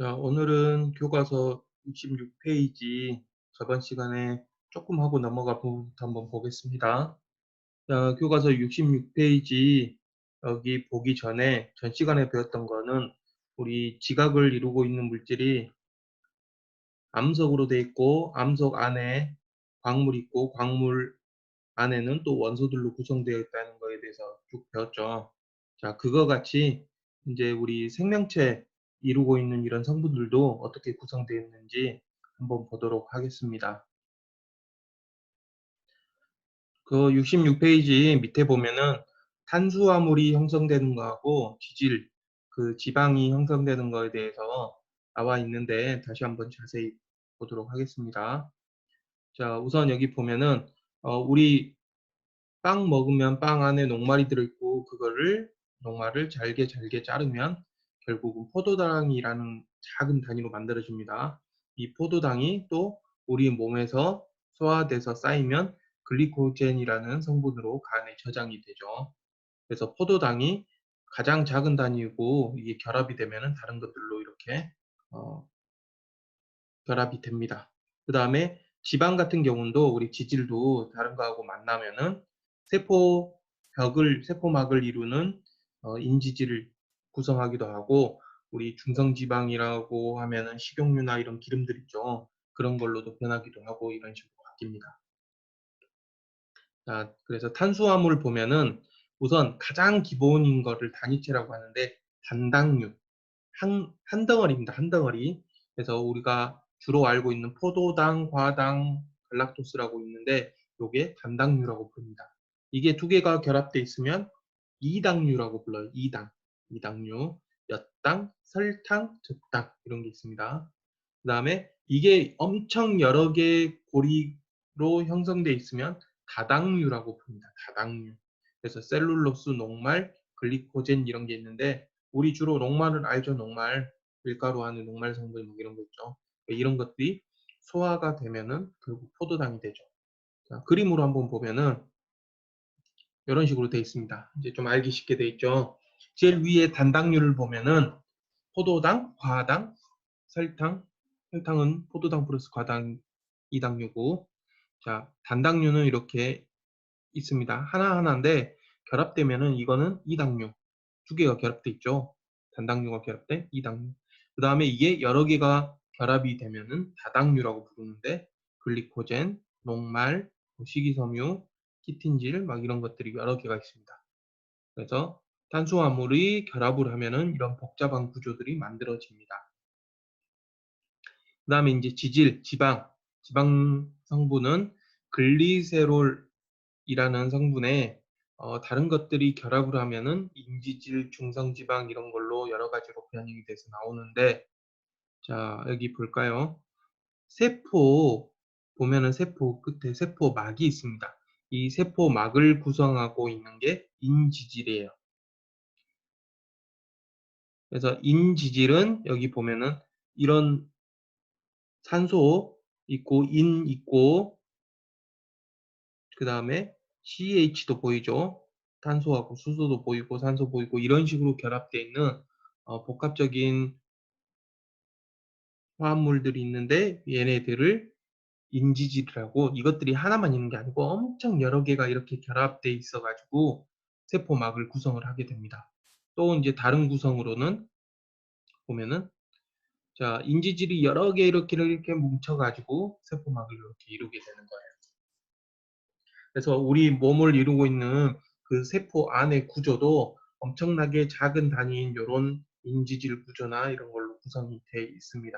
자, 오늘은 교과서 66페이지 저번 시간에 조금 하고 넘어가 부분부터 한번 보겠습니다. 자, 교과서 66페이지 여기 보기 전에 전 시간에 배웠던 거는 우리 지각을 이루고 있는 물질이 암석으로 돼 있고 암석 안에 광물이 있고 광물 안에는 또 원소들로 구성되어 있다는 거에 대해서 쭉 배웠죠. 자, 그거 같이 이제 우리 생명체 이루고 있는 이런 성분들도 어떻게 구성되어 있는지 한번 보도록 하겠습니다. 그 66페이지 밑에 보면은 탄수화물이 형성되는 거하고 지질, 그 지방이 형성되는 거에 대해서 나와 있는데 다시 한번 자세히 보도록 하겠습니다. 자, 우선 여기 보면은 우리 빵 먹으면 빵 안에 녹말이 들어있고 그거를 녹말을 잘게 잘게 자르면 결국은 포도당이라는 작은 단위로 만들어집니다. 이 포도당이 또 우리 몸에서 소화돼서 쌓이면 글리코젠이라는 성분으로 간에 저장이 되죠. 그래서 포도당이 가장 작은 단위고 이게 결합이 되면 다른 것들로 이렇게 어, 결합이 됩니다. 그 다음에 지방 같은 경우도 우리 지질도 다른 거하고 만나면은 세포막을 이루는 인지질을 구성하기도 하고 우리 중성지방이라고 하면은 식용유나 이런 기름들 있죠. 그런 걸로도 변하기도 하고 이런 식으로 바뀝니다. 자, 그래서 탄수화물 보면은 우선 가장 기본인 거를 단위체라고 하는데 단당류, 한 덩어리입니다. 한 덩어리. 그래서 우리가 주로 알고 있는 포도당, 과당, 갈락토스라고 있는데 요게 단당류라고 부릅니다. 이게 두 개가 결합돼 있으면 이당류라고 불러요. 이당류, 엿당, 설탕, 젖당 이런 게 있습니다. 그 다음에 이게 엄청 여러 개의 고리로 형성돼 있으면 다당류라고 부릅니다. 다당류. 그래서 셀룰로스, 녹말, 글리코젠 이런 게 있는데 우리 주로 녹말을 알죠. 녹말. 밀가루 안에 녹말 성분 뭐 이런 거 있죠. 이런 것들이 소화가 되면은 결국 포도당이 되죠. 자, 그림으로 한번 보면은 이런 식으로 되어 있습니다. 이제 좀 알기 쉽게 되어 있죠. 제일 위에 단당류를 보면은 포도당, 과당, 설탕, 설탕은 포도당 플러스 과당 이당류고, 자, 단당류는 이렇게 있습니다. 하나하나인데 결합되면은 이거는 이당류. 두 개가 결합돼 있죠. 단당류가 결합된 이당류. 그 다음에 이게 여러 개가 결합이 되면은 다당류라고 부르는데 글리코젠, 녹말, 식이섬유, 키틴질 막 이런 것들이 여러 개가 있습니다. 그래서 탄수화물이 결합을 하면은 이런 복잡한 구조들이 만들어집니다. 그 다음에 이제 지방 성분은 글리세롤이라는 성분에 다른 것들이 결합을 하면은 인지질, 중성지방 이런 걸로 여러 가지로 변형이 돼서 나오는데, 자, 여기 볼까요? 세포, 보면은 세포 끝에 세포막이 있습니다. 이 세포막을 구성하고 있는 게 인지질이에요. 그래서 인지질은 여기 보면은 이런 산소 있고 인 있고 그 다음에 CH도 보이죠. 탄소하고 수소도 보이고 산소 보이고 이런 식으로 결합되어 있는 복합적인 화합물들이 있는데 얘네들을 인지질이라고, 이것들이 하나만 있는 게 아니고 엄청 여러 개가 이렇게 결합되어 있어 가지고 세포막을 구성을 하게 됩니다. 또 이제 다른 구성으로는 보면은, 자, 인지질이 여러 개 이렇게 뭉쳐 가지고 세포막을 이렇게 이루게 되는 거예요. 그래서 우리 몸을 이루고 있는 그 세포 안의 구조도 엄청나게 작은 단위인 이런 인지질 구조나 이런 걸로 구성이 되어 있습니다.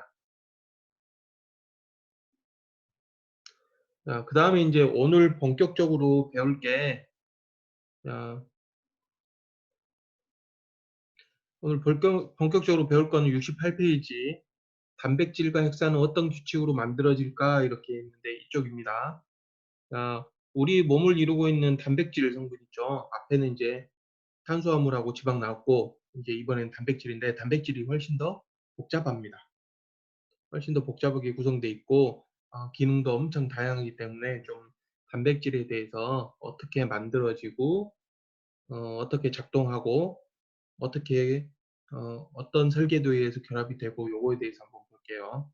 그 다음에 이제 오늘 본격적으로 배울 게, 자, 오늘 본격적으로 배울 거는 68페이지 단백질과 핵산은 어떤 규칙으로 만들어질까 이렇게 있는데 이쪽입니다. 자, 우리 몸을 이루고 있는 단백질 성분 있죠. 앞에는 이제 탄수화물하고 지방 나왔고 이제 이번엔 단백질인데 단백질이 훨씬 더 복잡합니다. 훨씬 더 복잡하게 구성되어 있고 기능도 엄청 다양하기 때문에 좀 단백질에 대해서 어떻게 만들어지고 떻게 작동하고 어떻게 어떤 설계도에 의해서 결합이 되고 요거에 대해서 한번 볼게요.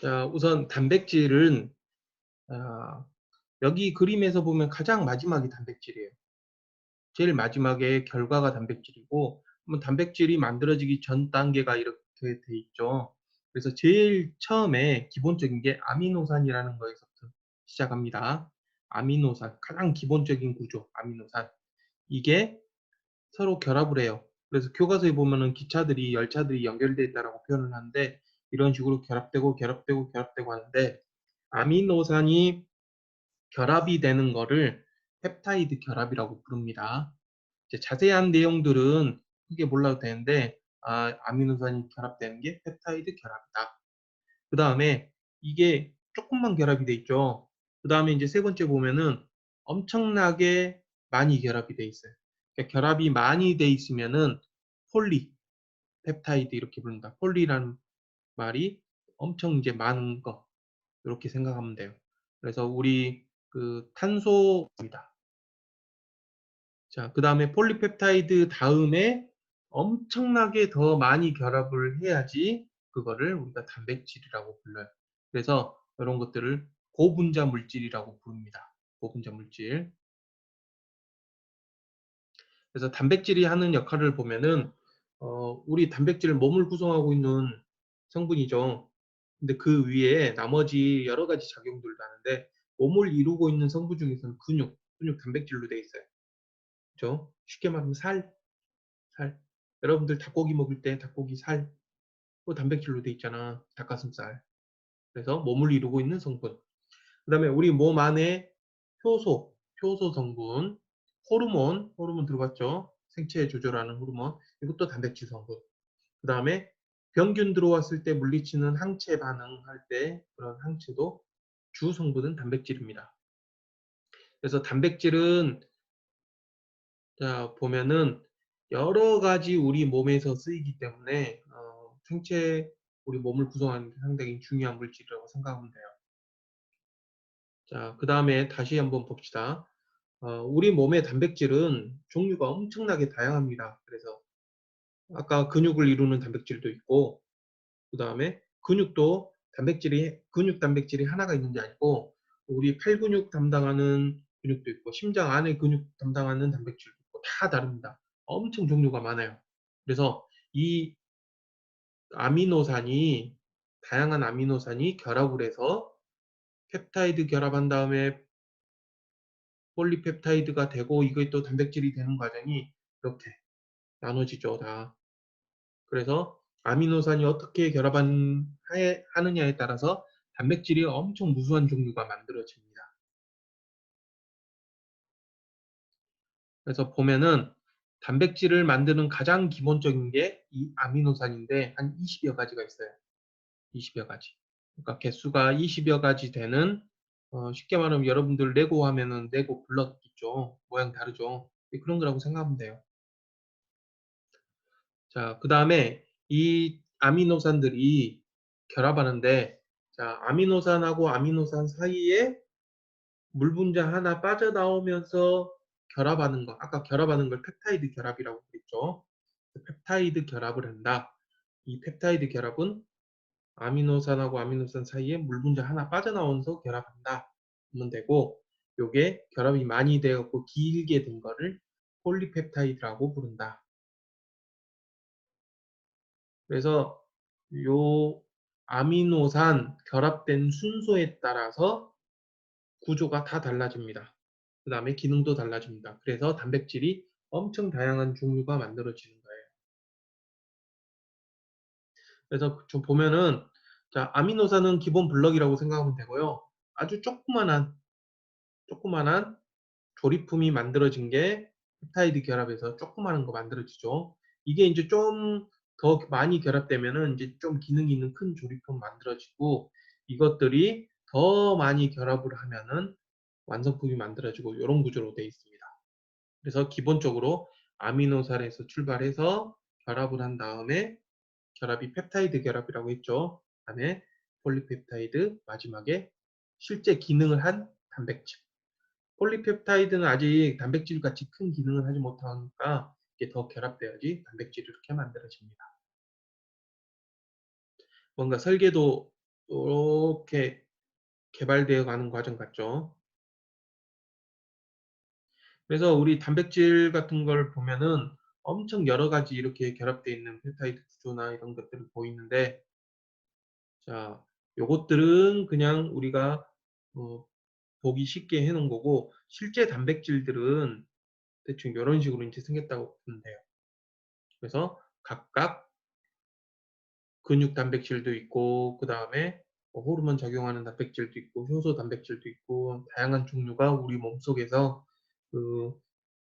자, 우선 단백질은 아, 여기 그림에서 보면 가장 마지막이 단백질이에요. 제일 마지막에 결과가 단백질이고 단백질이 만들어지기 전 단계가 이렇게 돼 있죠. 그래서 제일 처음에 기본적인 게 아미노산이라는 거에서부터 시작합니다. 아미노산, 가장 기본적인 구조, 아미노산. 이게 서로 결합을 해요. 그래서 교과서에 보면은 기차들이, 열차들이 연결되어 있다라고 표현을 하는데 이런 식으로 결합되고 결합되고 결합되고 하는데 아미노산이 결합이 되는 거를 펩타이드 결합이라고 부릅니다. 이제 자세한 내용들은 크게 몰라도 되는데 아미노산이 결합되는 게 펩타이드 결합이다. 그 다음에 이게 조금만 결합이 돼 있죠. 그 다음에 이제 세 번째 보면은 엄청나게 많이 결합이 돼 있어요. 그러니까 결합이 많이 돼 있으면은 폴리, 펩타이드 이렇게 부른다. 폴리라는 말이 엄청 이제 많은 거 이렇게 생각하면 돼요. 그래서 우리 그 탄소입니다. 자, 그 다음에 폴리펩타이드 다음에 엄청나게 더 많이 결합을 해야지 그거를 우리가 단백질이라고 불러요. 그래서 이런 것들을 고분자 물질이라고 부릅니다. 고분자 물질. 그래서 단백질이 하는 역할을 보면은 우리 단백질 몸을 구성하고 있는 성분이죠. 근데 그 위에 나머지 여러 가지 작용들도 하는데 몸을 이루고 있는 성분 중에서는 근육 단백질로 되어 있어요. 그죠? 쉽게 말하면 살. 여러분들 닭고기 먹을 때 닭고기 살, 또 단백질로 돼 있잖아. 닭가슴살. 그래서 몸을 이루고 있는 성분. 그 다음에 우리 몸 안에 효소 성분, 호르몬 들어봤죠? 생체 조절하는 호르몬. 이것도 단백질 성분. 그 다음에 병균 들어왔을 때 물리치는 항체 반응할 때 그런 항체도 주 성분은 단백질입니다. 그래서 단백질은 자, 보면은 여러 가지 우리 몸에서 쓰이기 때문에 생체 우리 몸을 구성하는 데 상당히 중요한 물질이라고 생각하면 돼요. 자, 그 다음에 다시 한번 봅시다. 우리 몸의 단백질은 종류가 엄청나게 다양합니다. 그래서 아까 근육을 이루는 단백질도 있고, 그 다음에 근육 단백질이 하나가 있는 게 아니고, 우리 팔근육 담당하는 근육도 있고, 심장 안에 근육 담당하는 단백질도 있고, 다 다릅니다. 엄청 종류가 많아요. 그래서 이 아미노산이, 다양한 아미노산이 결합을 해서 펩타이드 결합한 다음에 폴리펩타이드가 되고, 이게 또 단백질이 되는 과정이 이렇게 나눠지죠, 다. 그래서 아미노산이 어떻게 하느냐에 따라서 단백질이 엄청 무수한 종류가 만들어집니다. 그래서 보면은 단백질을 만드는 가장 기본적인 게 이 아미노산인데 한 20여 가지가 있어요. 20여 가지. 그러니까 개수가 20여 가지 되는 쉽게 말하면 여러분들 레고 하면은 레고 블럭 있죠. 모양 다르죠. 그런 거라고 생각하면 돼요. 자, 그 다음에 이 아미노산들이 결합하는데, 자, 아미노산하고 아미노산 사이에 물 분자 하나 빠져나오면서 결합하는 거, 아까 결합하는 걸 펩타이드 결합이라고 그랬죠. 펩타이드 결합을 한다. 이 펩타이드 결합은 아미노산하고 아미노산 사이에 물 분자 하나 빠져나오면서 결합한다. 하면 되고, 요게 결합이 많이 되었고 길게 된 거를 폴리펩타이드라고 부른다. 그래서 요 아미노산 결합된 순서에 따라서 구조가 다 달라집니다. 그 다음에 기능도 달라집니다. 그래서 단백질이 엄청 다양한 종류가 만들어지는 거예요. 그래서 좀 보면은 자, 아미노산은 기본 블럭이라고 생각하면 되고요. 아주 조그만한 조리품이 만들어진 게 펩타이드 결합에서 조그마한 거 만들어지죠. 이게 이제 좀 더 많이 결합되면은 이제 좀 기능 있는 큰 조리품 만들어지고 이것들이 더 많이 결합을 하면은 완성품이 만들어지고 이런 구조로 되어 있습니다. 그래서 기본적으로 아미노산에서 출발해서 결합을 한 다음에 결합이 펩타이드 결합이라고 했죠. 그다음에 폴리펩타이드 마지막에 실제 기능을 한 단백질. 폴리펩타이드는 아직 단백질 같이 큰 기능을 하지 못하니까 이게 더 결합돼야지 단백질이 이렇게 만들어집니다. 뭔가 설계도 요렇게 개발되어 가는 과정 같죠. 그래서 우리 단백질 같은 걸 보면은 엄청 여러 가지 이렇게 결합되어 있는 펩타이드 구조나 이런 것들을 보이는데, 자, 요것들은 그냥 우리가 어 보기 쉽게 해 놓은 거고, 실제 단백질들은 대충 요런 식으로 인제 생겼다고 보면 돼요. 그래서 각각 근육 단백질도 있고, 그다음에 뭐 호르몬 작용하는 단백질도 있고, 효소 단백질도 있고, 다양한 종류가 우리 몸속에서 그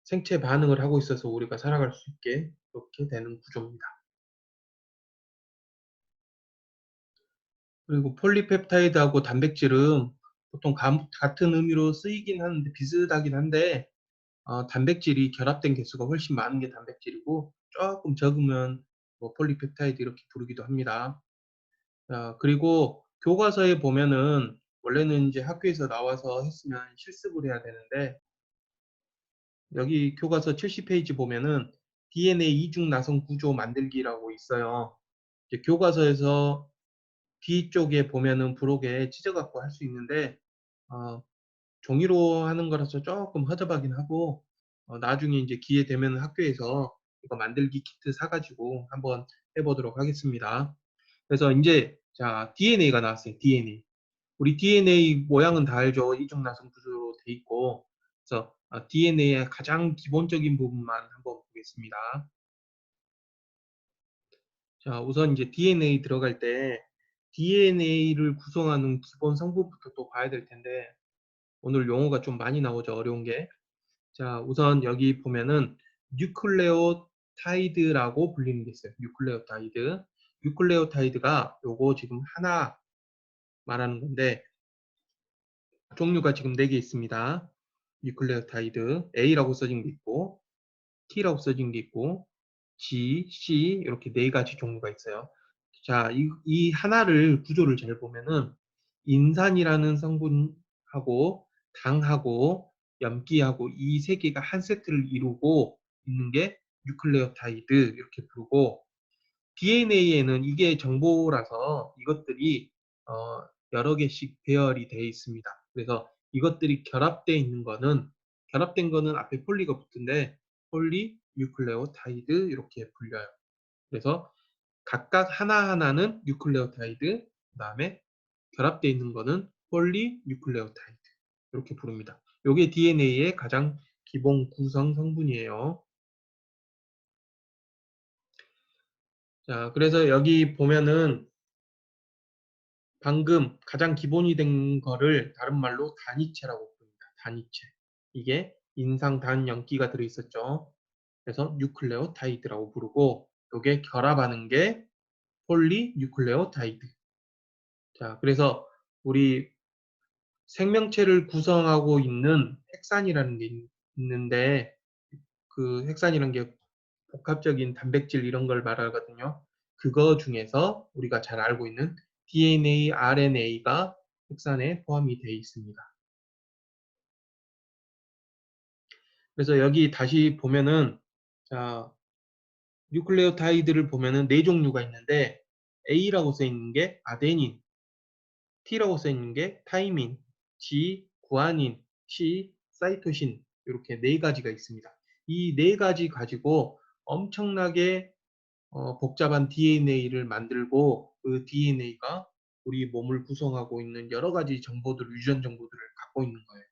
생체 반응을 하고 있어서 우리가 살아갈 수 있게 그렇게 되는 구조입니다. 그리고 폴리펩타이드하고 단백질은 보통 같은 의미로 쓰이긴 하는데 비슷하긴 한데, 단백질이 결합된 개수가 훨씬 많은 게 단백질이고 쪼끔 적으면 뭐 폴리펩타이드 이렇게 부르기도 합니다. 그리고 교과서에 보면은 원래는 인제 학교에서 나와서 했으면 실습을 해야 되는데, 여기 교과서 70 페이지 보면은 DNA 이중 나선 구조 만들기라고 있어요. 이제 교과서에서 뒤쪽에 보면은 부록에 찢어 갖고 할 수 있는데, 어 종이로 하는 거라서 쪼끔 허접하긴 하고, 나중에 인제 기회 되면은 학교에서 이거 만들기 키트 사 가지고 한번 해 보도록 하겠습니다. 그래서 인제 자, DNA가 나왔어요, DNA. 우리 DNA 모양은 다 알죠. 이중나선 구조로 돼 있고. 그래서 DNA의 가장 기본적인 부분만 한번 보겠습니다. 자, 우선 이제 DNA 들어갈 때 DNA를 구성하는 기본 성분부터 또 봐야 될 텐데, 오늘 용어가 좀 많이 나오죠, 어려운 게. 자, 우선 여기 보면은 뉴클레오타이드라고 불리는 게 있어요. 뉴클레오타이드. 뉴클레오타이드가 요거 지금 하나 말하는 건데, 종류가 지금 4개 있습니다. 뉴클레오타이드 A라고 써진 게 있고, T라고 써진 게 있고, G, C 이렇게 4가지 종류가 있어요. 자, 이 하나를 구조를 잘 보면은 인산이라는 성분하고 당하고 염기하고 이 3개가 한 세트를 이루고 있는 게 뉴클레오타이드 이렇게 부르고, DNA에는 이게 정보라서 이것들이 여러 개씩 배열이 되어 있습니다. 그래서 이것들이 결합된 거는 앞에 폴리가 붙은데 폴리 뉴클레오타이드 이렇게 불려요. 그래서 각각 하나하나는 뉴클레오타이드, 그다음에 결합되어 있는 거는 폴리 뉴클레오타이드 이렇게 부릅니다. 요게 DNA의 가장 기본 구성 성분이에요. 자, 그래서 여기 보면은 방금 가장 기본이 된 거를 다른 말로 단위체라고 부릅니다. 단위체. 이게 인상 단 염기가 들어 있었죠. 그래서 뉴클레오타이드라고 부르고, 요게 결합하는 게 폴리뉴클레오타이드. 자, 그래서 우리 생명체를 구성하고 있는 핵산이라는 게 있는데, 그 핵산이라는 게 복합적인 단백질 이런 걸 말하거든요. 그거 중에서 우리가 잘 알고 있는 DNA, RNA가 핵산에 포함이 되어 있습니다. 그래서 여기 다시 보면은, 자, 뉴클레오타이드를 보면은 4종류가 있는데, A라고 써 있는 게 아데닌, T라고 써 있는 게 타이민, G 구아닌, C 사이토신, 이렇게 4가지가 있습니다. 이 4가지 가지고 엄청나게 복잡한 DNA를 만들고, 그 DNA가 우리 몸을 구성하고 있는 여러 가지 유전 정보들을 갖고 있는 거예요.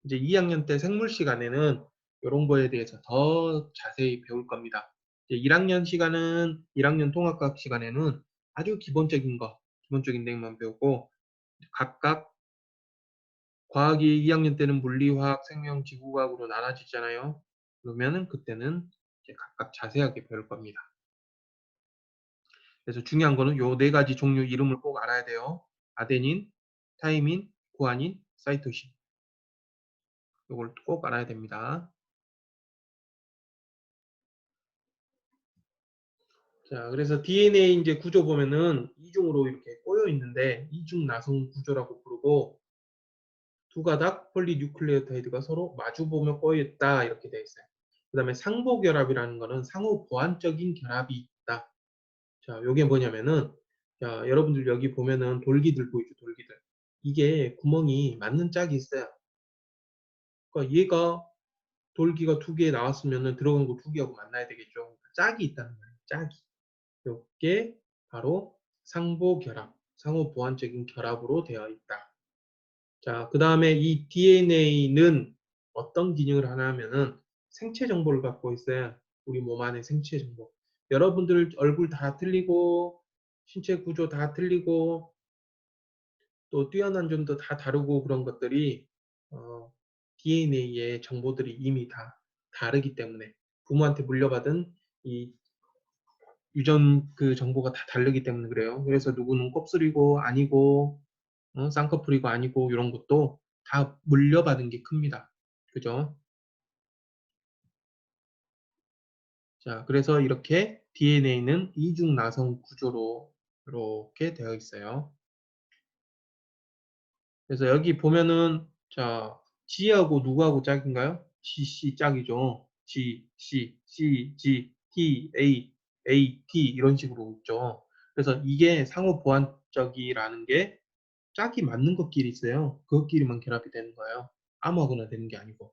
이제 2학년 때 생물 시간에는 이런 거에 대해서 더 자세히 배울 겁니다. 이제 1학년 통합과학 시간에는 아주 기본적인 내용만 배우고, 각각 과학이 2학년 때는 물리, 화학, 생명, 지구과학으로 나눠지잖아요. 그러면은 그때는 이제 각각 자세하게 배울 겁니다. 그래서 중요한 거는 요 4가지 종류 이름을 꼭 알아야 돼요. 아데닌, 타이민, 구아닌, 사이토신. 요걸 꼭 알아야 됩니다. 자, 그래서 DNA 인제 구조 보면은 이중으로 이렇게 꼬여 있는데 이중 나선 구조라고 부르고, 두 가닥 폴리뉴클레오타이드가 서로 마주보며 꼬여있다 이렇게 되어 있어요. 그 다음에 상보결합이라는 거는 상호 보완적인 결합이 있다. 자, 요게 뭐냐면은 자, 여러분들 여기 보면은 돌기들 보이죠? 돌기들. 이게 구멍이 맞는 짝이 있어요. 그러니까 얘가 돌기가 두 개 나왔으면은 들어간 거 두 개하고 만나야 되겠죠. 그러니까 짝이 있다는 거예요. 짝이. 요게 바로 상보결합, 상호 보완적인 결합으로 되어 있다. 자, 그 다음에 이 DNA는 어떤 기능을 하나 하면은 생체 정보를 갖고 있어요. 우리 몸 안에 생체 정보. 여러분들 얼굴 다 틀리고 신체 구조 다 틀리고 또 뛰어난 점도 다 다르고 그런 것들이 DNA의 정보들이 이미 다 다르기 때문에 부모한테 물려받은 이 유전 그 정보가 다 다르기 때문에 그래요. 그래서 누구는 곱슬이고 아니고 쌍꺼풀이고 아니고 이런 것도 다 물려받은 게 큽니다. 그죠? 자, 그래서 이렇게 DNA는 이중 나선 구조로 이렇게 되어 있어요. 그래서 여기 보면은 자, G하고 누구하고 짝인가요? G, C 짝이죠. G, C, C, G, T, A, A, T 이런 식으로 있죠. 그래서 이게 상호 보완적이라는 게 짝이 맞는 것끼리 있어요. 그것끼리만 결합이 되는 거예요. 아무거나 되는 게 아니고.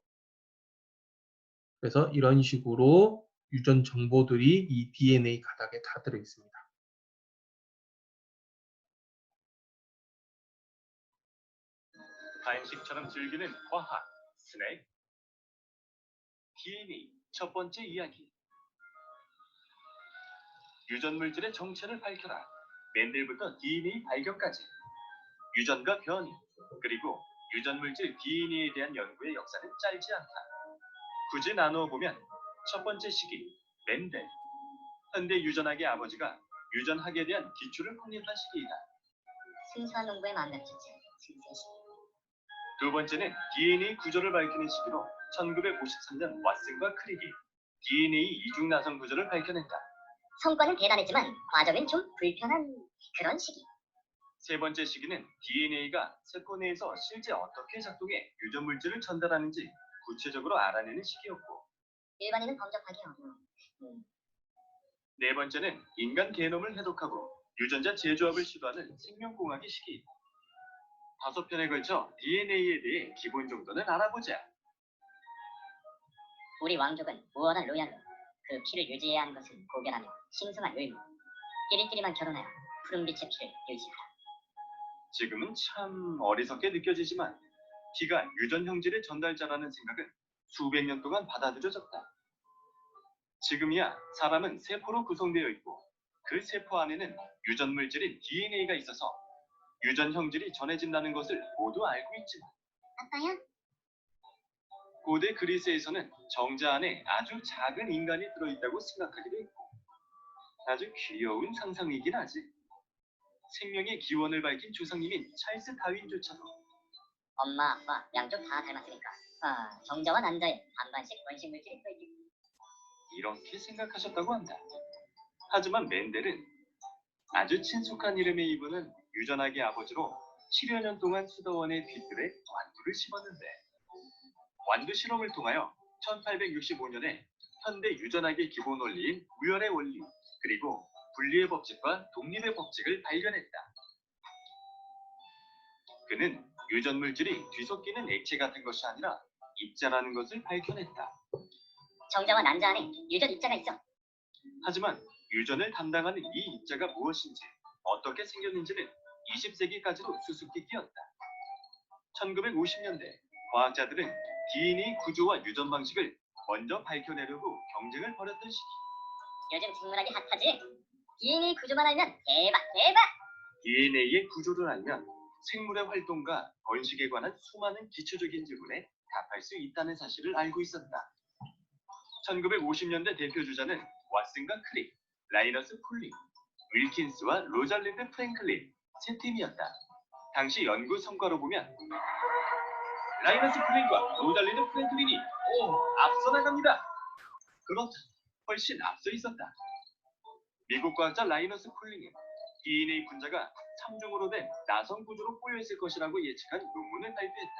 그래서 이런 식으로 유전 정보들이 이 DNA 가닥에 다 들어 있습니다. 간식처럼 즐기는 과학, 스낵, DNA 첫 번째 이야기. 유전물질의 정체를 밝혀라. 맨델부터 DNA 발견까지. 유전과 변이, 그리고 유전물질 DNA에 대한 연구의 역사는 짧지 않다. 굳이 나누어 보면 첫 번째 시기, 맨델. 현대 유전학의 아버지가 유전학에 대한 기초를 확립한 시기이다. 승사농부의 만렙주제, 승세시. 두 번째는 DNA 구조를 밝히는 시기로 1953년 왓슨과 크릭이 DNA 이중 나선 구조를 밝혀낸다. 성과는 대단했지만 과정은 좀 불편한 그런 시기. 세 번째 시기는 DNA가 세포 내에서 실제 어떻게 작동해 유전 물질을 전달하는지 구체적으로 알아내는 시기였고, 일반인은 범접하기 어려워. 네 번째는 인간 게놈을 해독하고 유전자 재조합을 시도하는 생명공학의 시기. 5편에 걸쳐 DNA에 대해 기본 정도는 알아보자. 우리 왕족은 무언한 로얄로 그 피를 유지해야 하는 것은 고결하며 신성한 의무. 끼리끼리만 결혼하여 푸른빛의 피를 유지하라. 지금은 참 어리석게 느껴지지만 피가 유전 형질의 전달자라는 생각은 수백 년 동안 받아들여졌다. 지금이야 사람은 세포로 구성되어 있고 그 세포 안에는 유전 물질인 DNA가 있어서 유전 형질이 전해진다는 것을 모두 알고 있지만, 아빠야? 고대 그리스에서는 정자 안에 아주 작은 인간이 들어있다고 생각하기도 했고, 아주 귀여운 상상이긴 하지. 생명의 기원을 밝힌 조상님인 찰스 다윈조차도 엄마, 아빠 양쪽 다 닮았으니까 정자와 난자에 반반씩 원식 물질이 들어있겠지. 이렇게 생각하셨다고 한다. 하지만 맨델은 아주 친숙한 이름의 이분은 유전학의 아버지로 7여 년 동안 수도원의 뒤뜰에 완두를 심었는데, 완두 실험을 통하여 1865년에 현대 유전학의 기본 원리인 우열의 원리, 그리고 분리의 법칙과 독립의 법칙을 발견했다. 그는 유전 물질이 뒤섞이는 액체 같은 것이 아니라 입자라는 것을 밝혀냈다. 정자와 난자 안에 유전 입자가 있어. 하지만 유전을 담당하는 이 입자가 무엇인지, 어떻게 생겼는지는 20세기까지도 수수께끼였다. 1950년대 과학자들은 DNA 구조와 유전 방식을 먼저 밝혀내려고 경쟁을 벌였던 시기. 요즘 생물학이 핫하지? DNA 구조만 알면 대박 대박! DNA의 구조를 알면 생물의 활동과 번식에 관한 수많은 기초적인 질문에 답할 수 있다는 사실을 알고 있었다. 1950년대 대표 주자는 왓슨과 크릭, 라이너스 폴링, 윌킨스와 로잘린드 프랭클린 세 팀이었다. 당시 연구 성과로 보면 라이너스 폴링과 로잘린드 프랭클린이 앞서 나갑니다. 그렇다, 훨씬 앞서 있었다. 미국 과학자 라이너스 폴링은 DNA 분자가 3중으로 된 나선 구조로 꼬여 있을 것이라고 예측한 논문을 발표했다.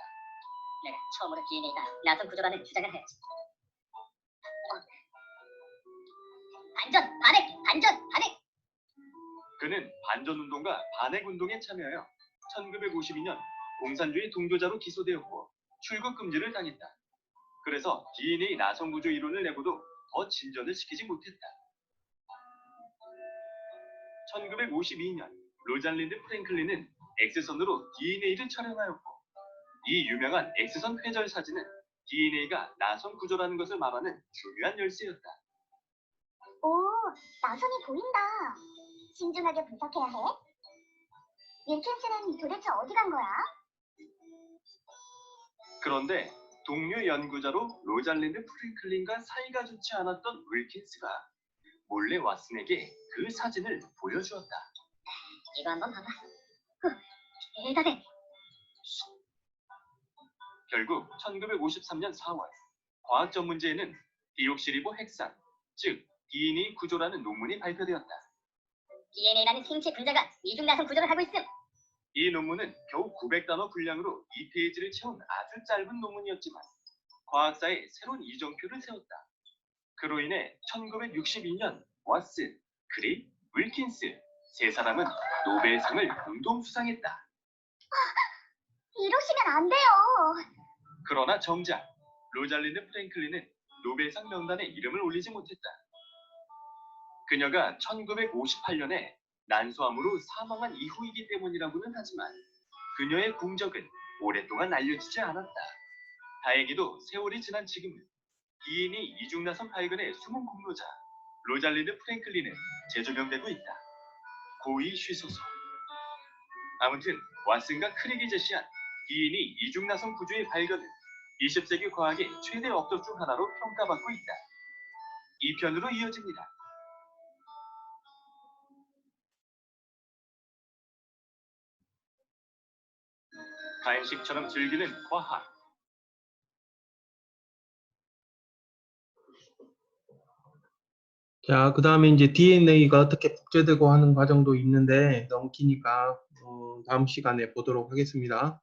내가 처음으로 DNA가 나선 구조라는 주장을 하였지. 반전, 반핵, 반전, 반핵. 그는 반전운동과 반핵운동에 참여하여 1952년 공산주의 동조자로 기소되었고 출국 금지를 당했다. 그래서 DNA 나성구조 이론을 내고도 더 진전을 시키지 못했다. 1952년 로잘린드 프랭클린은 X선으로 DNA를 촬영하였고 이 유명한 X선 회절 사진은 DNA가 나선 구조라는 것을 말하는 중요한 열쇠였다. 오, 나선이 보인다. 신중하게 분석해야 해. 윌킨스는 도대체 어디 간 거야? 그런데 동료 연구자로 로잘린드 프랭클린과 사이가 좋지 않았던 윌킨스가 몰래 왓슨에게 그 사진을 보여주었다. 이거 한번 봐봐. 대단해. 결국 1953년 4월 과학 전문지에는 디옥시리보 핵산, 즉 DNA 구조라는 논문이 발표되었다. DNA라는 생체 분자가 이중 나선 구조를 하고 있음. 이 논문은 겨우 900단어 분량으로 2페이지를 채운 아주 짧은 논문이었지만 과학사에 새로운 이정표를 세웠다. 그로 인해 1962년 왓슨, 크릭, 윌킨스 세 사람은 노벨상을 공동 수상했다. 이러시면 안 돼요. 그러나 정작 로잘린드 프랭클린은 노벨상 명단에 이름을 올리지 못했다. 그녀가 1958년에 난소암으로 사망한 이후이기 때문이라고는 하지만 그녀의 공적은 오랫동안 알려지지 않았다. 다행히도 세월이 지난 지금은 DNA 이중나선 발견의 숨은 공로자 로잘린드 프랭클린은 재조명되고 있다. 고이 쉬소서. 아무튼 왓슨과 크릭이 제시한 DNA 이중나선 구조의 발견은 20세기 과학의 최대 업적 중 하나로 평가받고 있다. 2편으로 이어집니다. 간식처럼 즐기는 과학. 자, 그 다음에 이제 DNA가 어떻게 복제되고 하는 과정도 있는데 너무 기니까 다음 시간에 보도록 하겠습니다.